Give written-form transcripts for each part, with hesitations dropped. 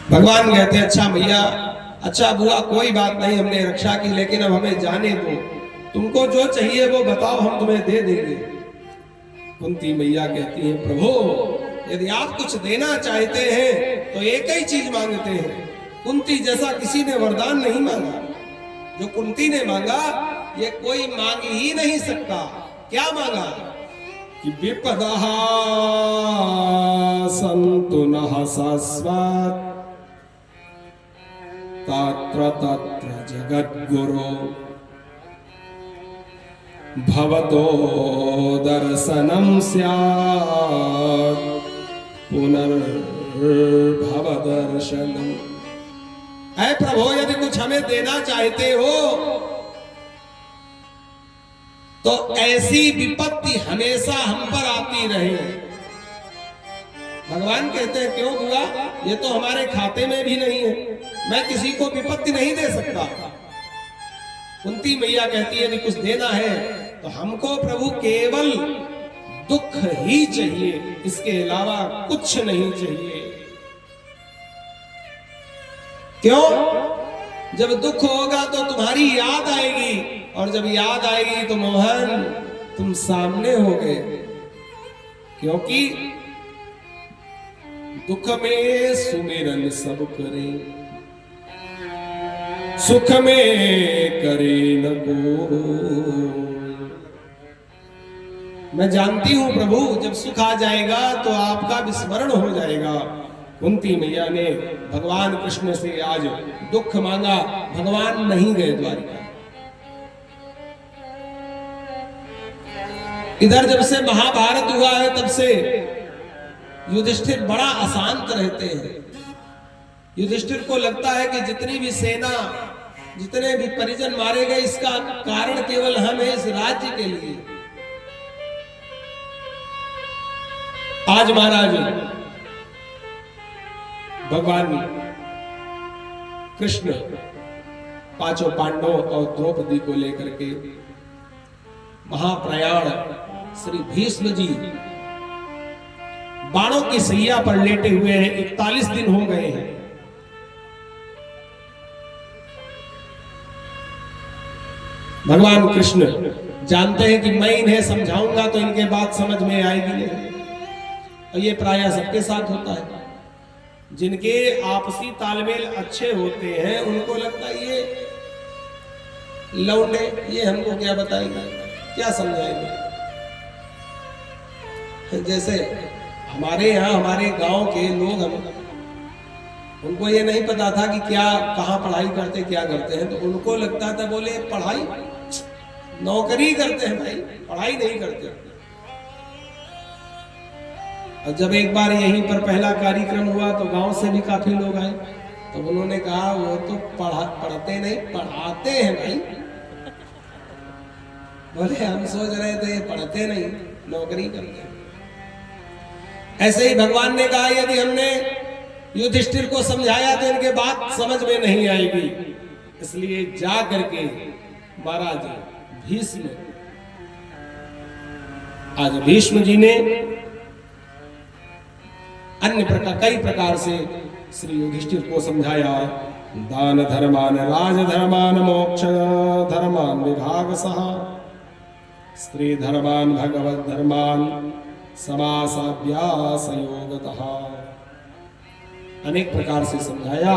भगवान कहते हैं अच्छा भैया, अच्छा बुआ, कोई बात नहीं, हमने रक्षा की, लेकिन अब हमें जाने दो, तुमको जो चाहिए वो बताओ, हम तुम्हें दे देंगे। कुंती मैया कहती है प्रभु यदि आप कुछ देना चाहते हैं तो एक ही चीज मांगते हैं। कुंती जैसा किसी ने वरदान नहीं मांगा, जो कुंती ने मांगा ये कोई मांग ही नहीं सकता। क्या मांगा कि विपदा सन्तु नः शाश्वत तत्र तत्र जगद्गुरो भवतो दर्शनं स्यात् पुनर्भव दर्शनम्। ऐ प्रभु यदि कुछ हमें देना चाहते हो तो ऐसी विपत्ति हमेशा हम पर आती रहे। भगवान कहते हैं क्यों बुआ, ये तो हमारे खाते में भी नहीं है, मैं किसी को विपत्ति नहीं दे सकता। कुंती मैया कहती है यदि कुछ देना है तो हमको प्रभु केवल दुख ही चाहिए, इसके अलावा कुछ नहीं चाहिए। क्यों? जब दुख होगा तो तुम्हारी याद आएगी, और जब याद आएगी तो मोहन तुम सामने हो गए। क्योंकि दुख में सुमिरन सब करे, सुख में करे न को। मैं जानती हूं प्रभु जब सुख आ जाएगा तो आपका विस्मरण हो जाएगा। कुंती मैया ने भगवान कृष्ण से आज दुख मांगा, भगवान नहीं गए द्वारिका। इधर जब से महाभारत हुआ है तब से युधिष्ठिर बड़ा अशांत रहते हैं। युधिष्ठिर को लगता है कि जितनी भी सेना, जितने भी परिजन मारे गए, इसका कारण केवल हम हैं, इस राज्य के लिए। आज महाराज भगवान कृष्ण पांचों पांडवों और द्रौपदी को लेकर के महाप्रयाण श्री भीष्म जी बाणों की सैया पर लेटे हुए हैं। 41 दिन हो गए हैं। भगवान कृष्ण जानते हैं कि मैं इन्हें समझाऊंगा तो इनके बात समझ में आएगी नहीं, और ये प्रायः सबके साथ होता है। जिनके आपसी तालमेल अच्छे होते हैं उनको लगता है ये लौंडे, ये हमको क्या बताएंगे, क्या समझाएंगे। जैसे हमारे यहाँ हमारे गांव के लोग, हम उनको ये नहीं पता था कि क्या कहाँ पढ़ाई करते क्या करते हैं, तो उनको लगता था बोले पढ़ाई नौकरी करते हैं भाई, पढ़ाई नहीं करते। और जब एक बार यहीं पर पहला कार्यक्रम हुआ तो गांव से भी काफी लोग आए, तो उन्होंने कहा वो तो पढ़ते नहीं पढ़ाते हैं भाई। बोले हम सोच रहे थे पढ़ते नहीं नौकरी करते हैं। ऐसे ही भगवान ने कहा यदि हमने युधिष्ठिर को समझाया तो इनके बात समझ में नहीं आएगी, इसलिए जा करके महाराज भीष्म, आज भीष्म जी ने अन्य प्रकार कई प्रकार से श्री युधिष्ठिर को समझाया। दान धर्मान राज धर्मान मोक्ष धर्मान विभाग सह स्त्री धर्मान भगवत धर्मान समासाभ्यास योगतः, अनेक प्रकार से समझाया।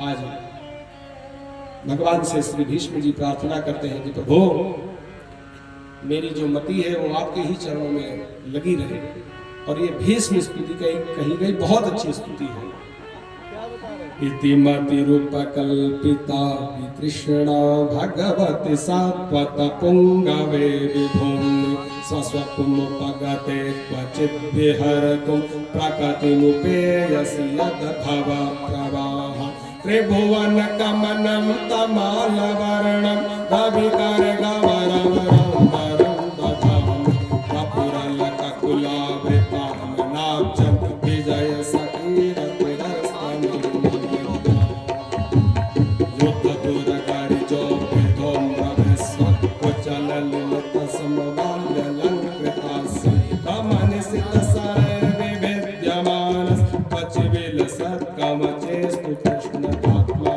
आज भगवान से श्री भीष्म जी प्रार्थना करते हैं कि प्रभु मेरी जो मति है वो आपके ही चरणों में लगी रहे। और ये भीष्म स्तुति कही गई बहुत अच्छी स्तुति है। इति मति रूप कल्पिता कृष्ण भगवती सात्वत पुंगवे विभूमि स्वस्वपुमुपगते क्वचित् विहरतुं प्रकृतिमुपेयसि यद् भव प्रवाह त्रिभुवन कमनं तमालवर्णं रविकरगवरवरं वरं दधाम कपुरलककुलावृतामनाब्जं विजय सकीरतिरस्तमं कामचेस्तु कृष्णतात्मा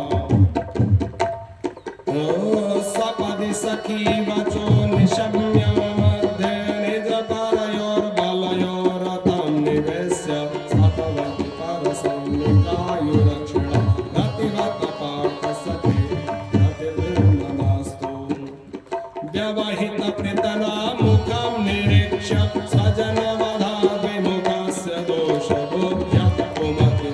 सपदि सखी वचो निशम्य मध्ये निजकरयोर्बलयोरतं निवेश्य सतवति परसंनिकायुरक्षिणा गतिवत पार्थसखे गतिर्नमस्तु व्यवहित प्रतना मुखं निरीक्ष्य स्वजनवधा विमुखस्य दोषबोध्य कुमति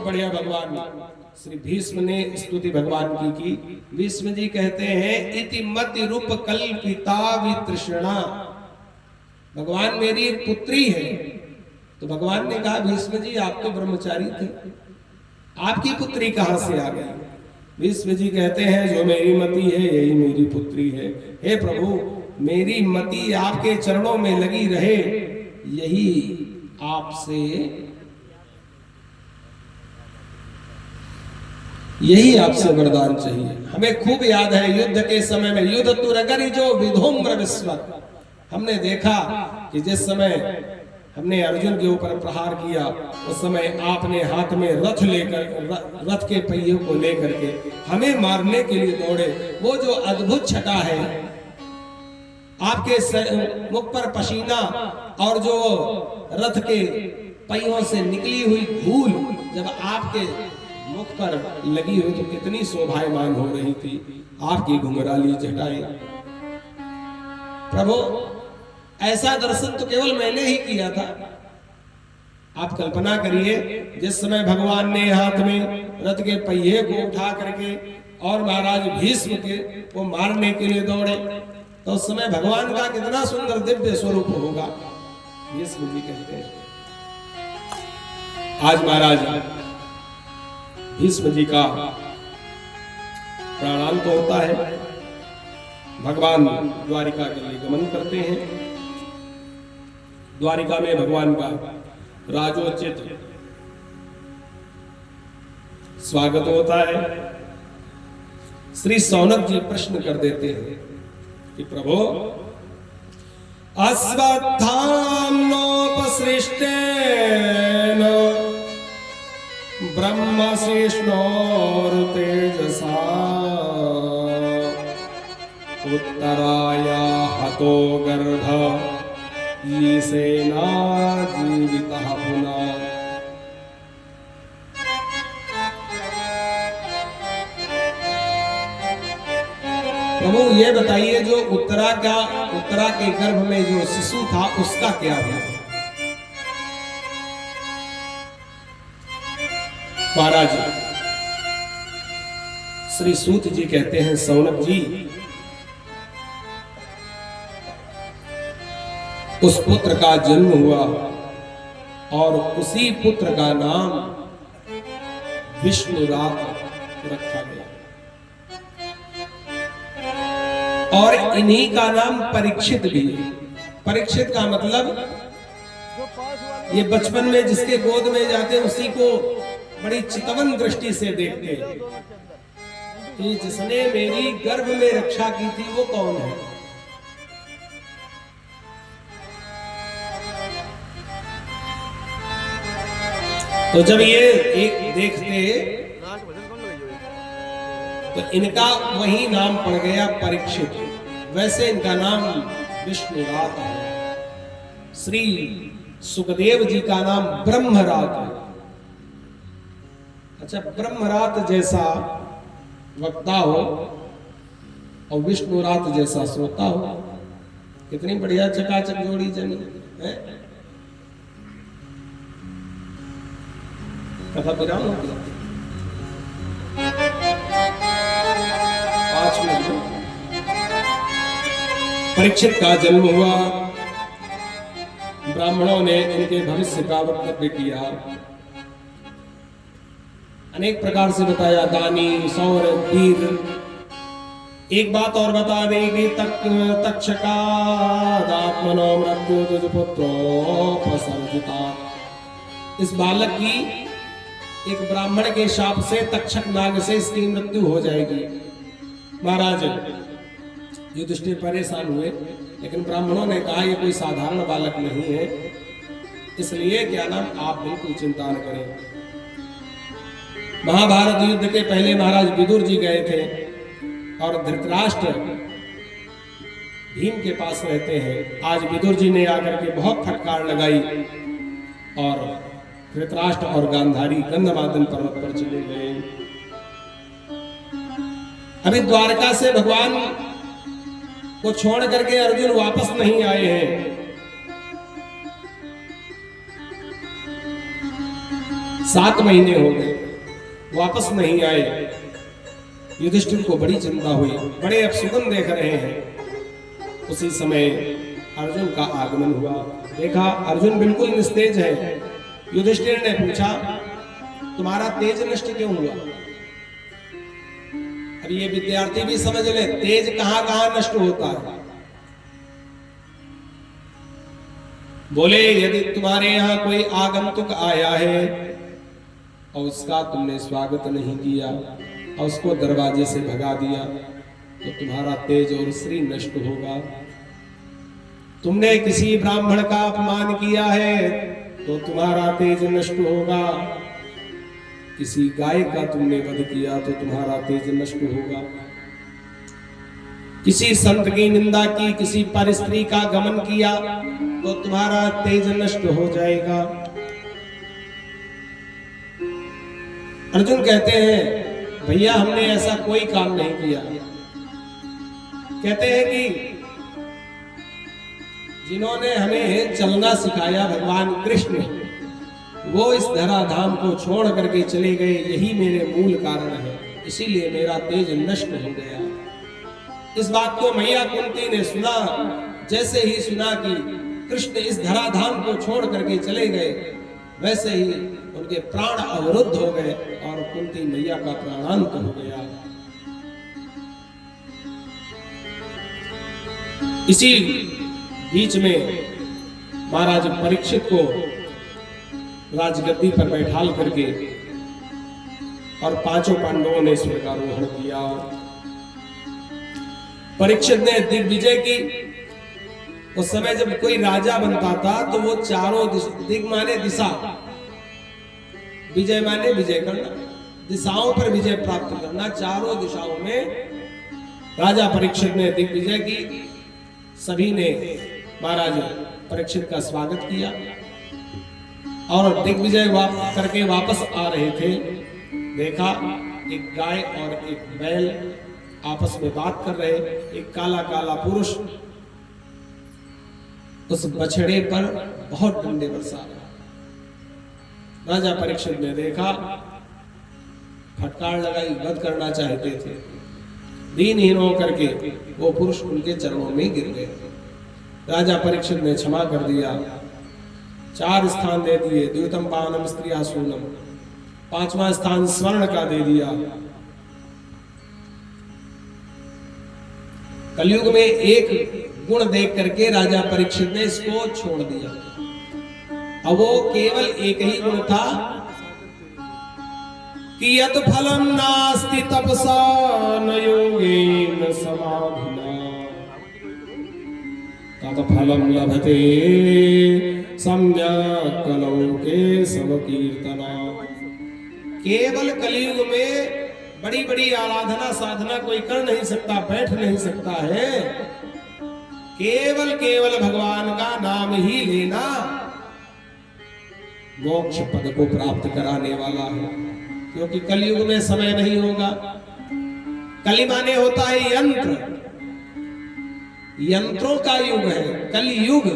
बढ़िया भगवान श्री भीष्म ने स्तुति भगवान की भीष्म जी कहते हैं इति मति रूप कल्पिता वितृष्णा। भगवान मेरी एक पुत्री है। तो भगवान ने कहा भीष्म जी आप तो ब्रह्मचारी थे, आपकी पुत्री कहां से आ गई? भीष्म जी कहते हैं जो मेरी मति है यही मेरी पुत्री है। हे प्रभु मेरी मति आपके चरणों में लगी रहे, यही आपसे वरदान चाहिए। हमें खूब याद है युद्ध के समय में युद्ध तुरगरी जो विधुम्र विस्वत, हमने देखा कि जिस समय हमने अर्जुन के ऊपर प्रहार किया उस समय आपने हाथ में रथ के पहियों को लेकर के हमें मारने के लिए दौड़े। वो जो अद्भुत छटा है, आपके मुख पर पसीना और जो रथ के पहियों से निकली हुई धूल जब आपके मुख पर लगी हुई तो कितनी शोभायमान हो रही थी आपकी घुंघराली जटाएं। प्रभु ऐसा दर्शन तो केवल मैंने ही किया था। आप कल्पना करिए जिस समय भगवान ने हाथ में रथ के पहिए को उठा करके और महाराज भीष्म के वो मारने के लिए दौड़े तो उस समय भगवान का कितना सुंदर दिव्य स्वरूप होगा। भीष्म जी कहते हैं आज महाराज भीष्म जी का प्राणांत होता है। भगवान द्वारिका के लिए गमन करते हैं। द्वारिका में भगवान का राजोचित स्वागत होता है। श्री सौनक जी प्रश्न कर देते हैं कि प्रभु अश्वत्थाम्नोपसृष्टेन ब्रह्मशिष्णोर्तेजसा उत्तराया हतो गर्भ ईसेना जीवितः पुनः। प्रभु ये बताइए जो उत्तरा के गर्भ में जो शिशु था उसका क्या हुआ? महाराज श्री सूत जी कहते हैं सौनक जी उस पुत्र का जन्म हुआ और उसी पुत्र का नाम विष्णुरात रखा गया और इन्हीं का नाम परीक्षित भी। परीक्षित का मतलब ये बचपन में जिसके गोद में जाते उसी को बड़ी चितवन दृष्टि से देखते कि जिसने मेरी गर्भ में रक्षा की थी वो कौन है। तो जब ये एक देखते तो इनका वही नाम पड़ गया परीक्षित। वैसे इनका नाम विष्णुरात है। श्री सुखदेव जी का नाम ब्रह्मरात है। अच्छा ब्रह्मरात जैसा वक्ता हो और विष्णुरात जैसा श्रोता हो, कितनी बढ़िया चकाचक जोड़ी जनी है। कथा विराम हो गया 5 मिनट। परीक्षित का जन्म हुआ, ब्राह्मणों ने इनके भविष्य का वक्तव्य किया, अनेक प्रकार से बताया, दानी सौर वीर। एक बात और बता देगी तक्षकादात्मनो मृत्यु तुझ पुत्रोपसर्जिता। इस बालक की एक ब्राह्मण के शाप से तक्षक नाग से इसकी मृत्यु हो जाएगी। महाराज युधिष्ठिर परेशान हुए, लेकिन ब्राह्मणों ने कहा ये कोई साधारण बालक नहीं है, इसलिए क्या नाम आप बिल्कुल चिंता न करें। महाभारत युद्ध के पहले महाराज विदुर जी गए थे और धृतराष्ट्र भीम के पास रहते हैं। आज विदुर जी ने आकर के बहुत फटकार लगाई और धृतराष्ट्र और गांधारी गंधमादन पर्वत पर चले गए। अभी द्वारका से भगवान को छोड़ करके अर्जुन वापस नहीं आए हैं। 7 महीने हो गए, वापस नहीं आए। युधिष्ठिर को बड़ी चिंता हुई, बड़े अपशुकुन देख रहे हैं। उसी समय अर्जुन का आगमन हुआ। देखा अर्जुन बिल्कुल निस्तेज है। युधिष्ठिर ने पूछा तुम्हारा तेज नष्ट क्यों हुआ? अब ये विद्यार्थी भी समझ ले, तेज कहां कहां नष्ट होता है। बोले यदि तुम्हारे यहां कोई आगंतुक आया है और उसका तुमने स्वागत नहीं किया और उसको दरवाजे से भगा दिया तो तुम्हारा तेज और श्री नष्ट होगा। तुमने किसी ब्राह्मण का अपमान किया है तो तुम्हारा तेज नष्ट होगा। किसी गाय का तुमने वध किया तो तुम्हारा तेज नष्ट होगा। किसी संत की निंदा की, किसी परस्त्री का गमन किया तो तुम्हारा तेज नष्ट हो जाएगा। अर्जुन कहते हैं भैया हमने ऐसा कोई काम नहीं किया। कहते हैं कि जिन्होंने हमें चलना सिखाया भगवान कृष्ण, वो इस धराधाम को छोड़ करके चले गए, यही मेरे मूल कारण है, इसीलिए मेरा तेज नष्ट हो गया। इस बात को मैया कुंती ने सुना। जैसे ही सुना कि कृष्ण इस धराधाम को छोड़ करके चले गए, वैसे ही उनके प्राण अवरुद्ध हो गए और कुंती मैया का प्राणांत हो गया। इसी बीच में महाराज परीक्षित को राजगद्दी पर बैठाल करके और 5 पांडवों ने स्वर्गारोहण किया। परीक्षित ने दिग्विजय की। उस समय जब कोई राजा बनता था तो वो चारों दिग माने दिशा, विजय माने विजय करना, दिशाओं पर विजय प्राप्त करना। चारों दिशाओं में राजा परीक्षित ने दिग्विजय की। सभी ने महाराज परीक्षित का स्वागत किया और दिग्विजय करके वापस आ रहे थे। देखा एक गाय और एक बैल आपस में बात कर रहे। एक काला काला पुरुष उस बछड़े पर बहुत डंडे बरसा रहा। राजा परीक्षित ने देखा, फटकार लगाई, वध करना चाहते थे। दीनहीन होकर के वो पुरुष उनके चरणों में गिर गए। राजा परीक्षित ने क्षमा कर दिया। 4 स्थान दे दिए, द्वितम पावनम स्त्रिया सूनम, 5वां स्थान स्वर्ण का दे दिया। कलयुग में एक गुण देख करके राजा परीक्षित ने इसको छोड़ दिया। अब वो केवल एक ही गुण था कि यत फलम नास्ति तपसा न योगेन समाधिना तत फलम लभते सम्यक् कलौके सब कीर्तना। केवल कलयुग में बड़ी बड़ी आराधना साधना कोई कर नहीं सकता, बैठ नहीं सकता है। केवल केवल भगवान का नाम ही लेना मोक्ष पद को प्राप्त कराने वाला है। क्योंकि कलयुग में समय नहीं होगा। कली माने होता है यंत्र, यंत्रों का युग है कलयुग।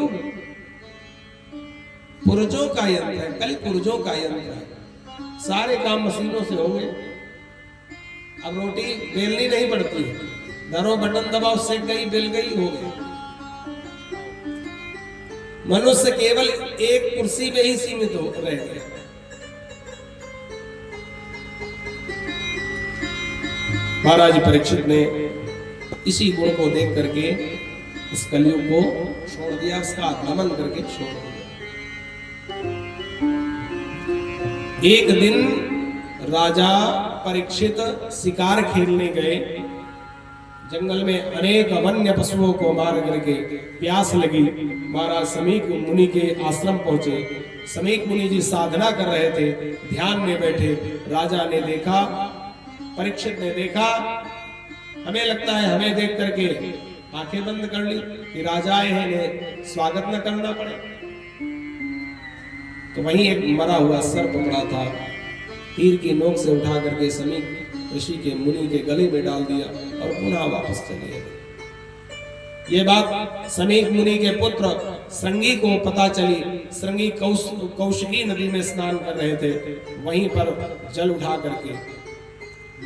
पुर्जों का यंत्र है, कल पुर्जों का यंत्र है। सारे काम मशीनों से होंगे। अब रोटी बेलनी नहीं पड़ती है, धरो बटन दबाओ, सेक गई, बेल गई, हो गई। मनुष्य केवल एक कुर्सी में ही सीमित हो रह गए। महाराज परीक्षित ने इसी गुण को देख करके उस कलयुग को छोड़ दिया, उसका दमन करके छोड़ दिया। एक दिन राजा परीक्षित शिकार खेलने गए। जंगल में अनेक वन्य पशुओं को मार करके प्यास लगी। महाराज समीक मुनि के आश्रम पहुंचे। समीक मुनि जी साधना कर रहे थे, ध्यान में बैठे। राजा ने देखा, परीक्षित ने देखा, हमें लगता है हमें देख करके आंखें बंद कर ली कि राजा आए हैं, इन्हें स्वागत न करना पड़े। तो वहीं एक मरा हुआ सर्प पड़ा था, तीर की नोक से उठा करके समीक ऋषि के मुनि के गले में डाल दिया और पुनः वापस चले गए। ये बात समीक मुनि के पुत्र श्रृंगी को पता चली। श्रृंगी कौशिकी नदी में स्नान कर रहे थे, वहीं पर जल उठा करके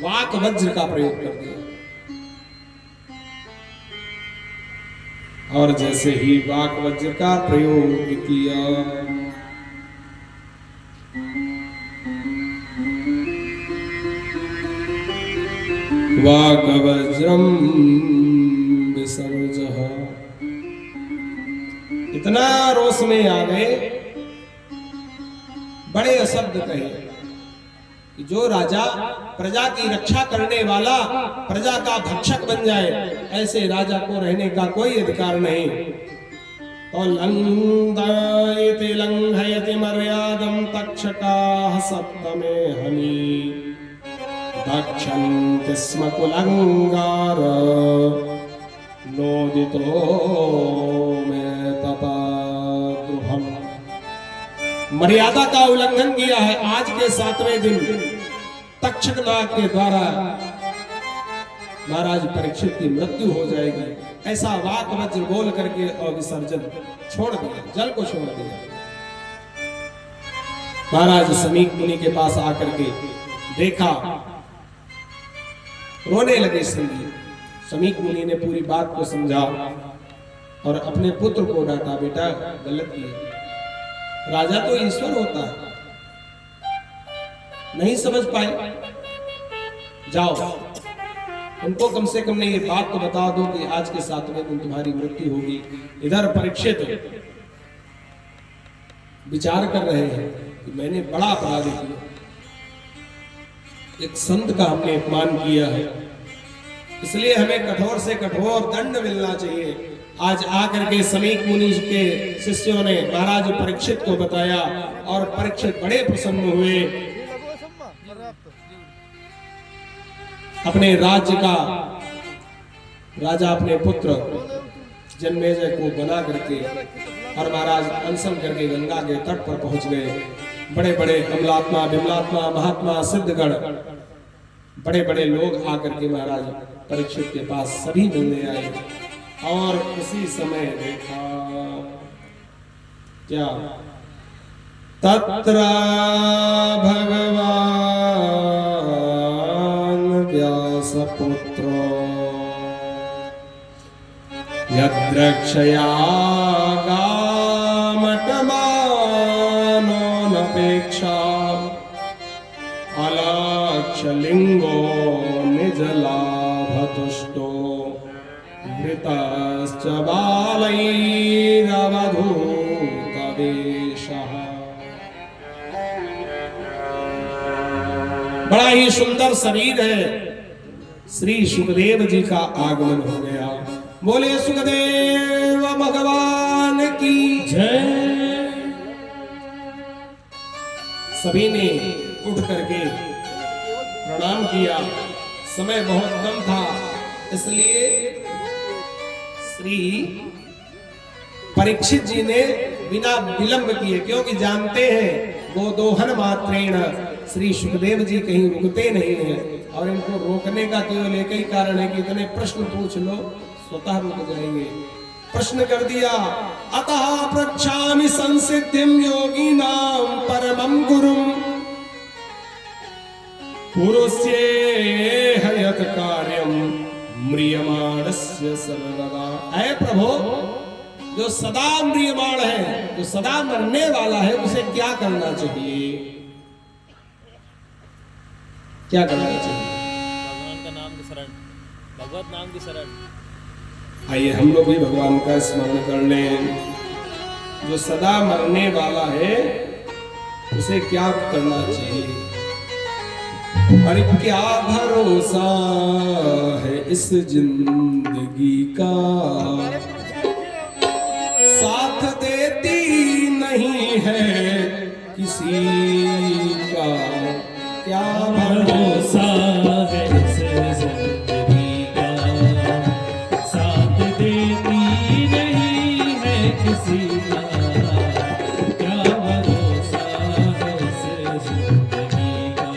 वाक वज्र का प्रयोग कर दिया। और जैसे ही वाक वज्र का प्रयोग किया, वाक वज्रम विसर्जः, इतना रोष में आ गए, बड़े अशब्द कहे कि जो राजा प्रजा की रक्षा करने वाला प्रजा का भक्षक बन जाए, ऐसे राजा को रहने का कोई अधिकार नहीं। तो लंघयति लंघयति मर्यादं तक्षकाः सप्तमे हनि दक्षन्ति स्म कुलंगार नोदितो में तपाद्रुहम्। मर्यादा का उल्लंघन किया है। आज के 7वें दिन तक्षक नाग के द्वारा महाराज परीक्षित की मृत्यु हो जाएगी, ऐसा वाक वज्र बोल करके और विसर्जन छोड़ दिया, जल को छोड़ दिया। महाराज समीक मुनि के पास आकर के देखा, रोने लगे श्रृंगी। समीक मुनि ने पूरी बात को समझा और अपने पुत्र को डांटा, बेटा गलत किया, राजा तो ईश्वर होता है, नहीं समझ पाए, जाओ उनको कम से कम ये बात तो बता दो कि आज के 7वें दिन तुम्हारी मृत्यु होगी। इधर परीक्षित विचार कर रहे हैं कि मैंने बड़ा अपराध किया, एक संत का हमने अपमान किया है, इसलिए हमें कठोर से कठोर दंड मिलना चाहिए। आज आकर के समीक मुनि के शिष्यों ने महाराज परीक्षित को बताया और परीक्षित बड़े प्रसन्न हुए। अपने राज्य का राजा अपने पुत्र जन्मेजय को बना करके और महाराज अनशन करके गंगा के तट पर पहुंच गए। बड़े बड़े अमलात्मा, विमलात्मा, महात्मा, सिद्धगण, बड़े बड़े लोग आकर के महाराज परीक्षित के पास सभी मिलने आए। और उसी समय देखा क्या, तत्र भगवान व्यासपुत्र यद्रक्षया गामटमानो नपेक्षा अलक्षलिंगो निजलाभतुष्टो मृतश्च बालैरवधूतवेशः। बड़ा ही सुंदर शरीर है। श्री सुखदेव जी का आगमन हो गया। बोले सुखदेव भगवान की जय। सभी ने उठ करके प्रणाम किया। समय बहुत कम था, इसलिए श्री परीक्षित जी ने बिना विलंब किए, क्योंकि जानते हैं गोदोहन मात्रेण श्री सुखदेव जी कहीं रुकते नहीं हैं और इनको रोकने का केवल एक ही कारण है कि इतने प्रश्न पूछ लो, स्वतः रुक जाएंगे। प्रश्न कर दिया, अतः प्रक्षामि संसिद्धिं योगिनां परमं गुरुं पुरुषेह यत् कार्यं म्रियमाणस्य सर्वदा। ऐ प्रभु, जो सदा म्रियमाण है, जो सदा मरने वाला है, उसे क्या करना चाहिए? क्या करना चाहिए? भगवान का नाम की शरण, भगवत नाम की शरण। आइए हम लोग भी भगवान का स्मरण कर लें। जो सदा मरने वाला है, उसे क्या करना चाहिए? अरे क्या भरोसा है इस जिंदगी का, साथ देती नहीं है किसी का। क्या भरोसा है इस जिंदगी का, साथ देती नहीं है किसी का। क्या भरोसा है इस जिंदगी का।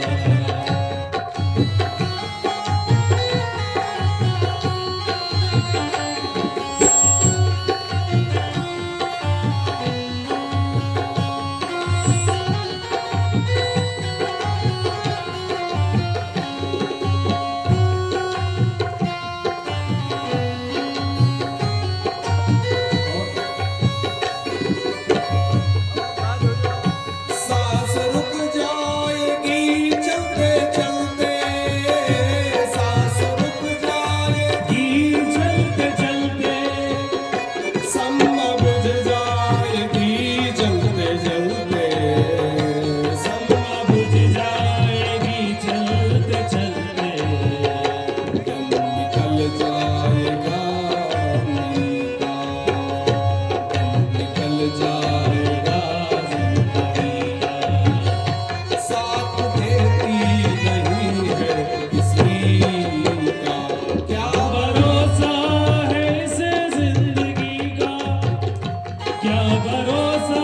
सांस रुक जाएगी चलते चलते, सांस रुक जाएगी चलते चलते सम्मा बुझ जाएगी चलते चलते, सम्मा बुझ जाएगी चलते चलते। दम निकल जाएगा उम्मीद का, दम निकल जाएगा जिंदगी का। साथ देती नहीं है किसी का। क्या भरोसा है इस जिंदगी का, क्या भरोसा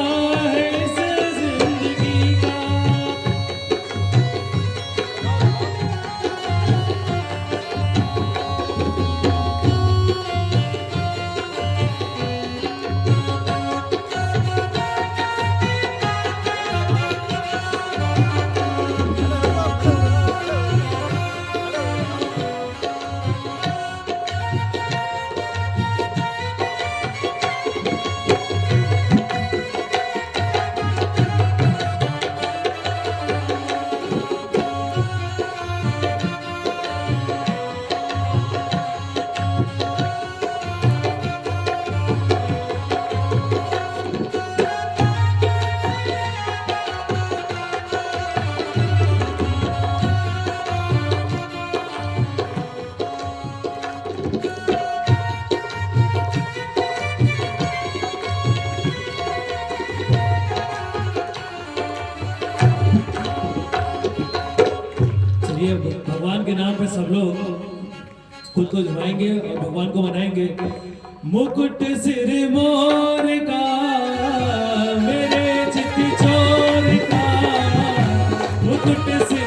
है इस जिंदगी का। चलिए भगवान के नाम पे सब लोग खुद को झुकाएंगे और भगवान को मनाएंगे। मुकुट सिर मोर का, मेरे चित्ती चोर का, मुकुट सिर